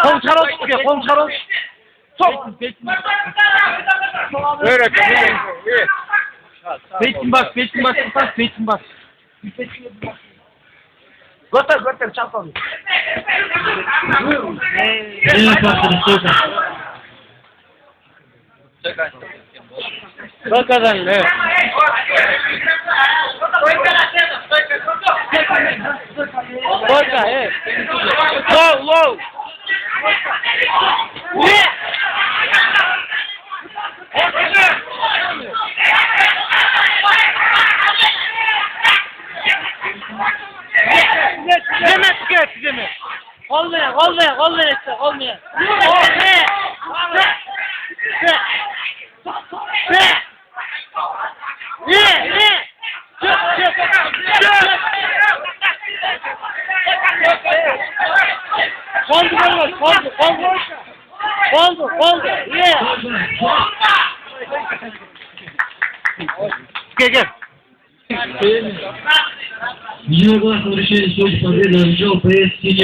꽁차로 쏠게, 꽁차로. 쏙! Böyle tabii. Betin bas, betin bas. Götür, çarpalım. Evet arkadaşlar. Bakalım, evet. Orta, evet. Low. Deme. Olmayan. Oldu. Gel. Minha gosta do cheiro de fazer da João Preto, que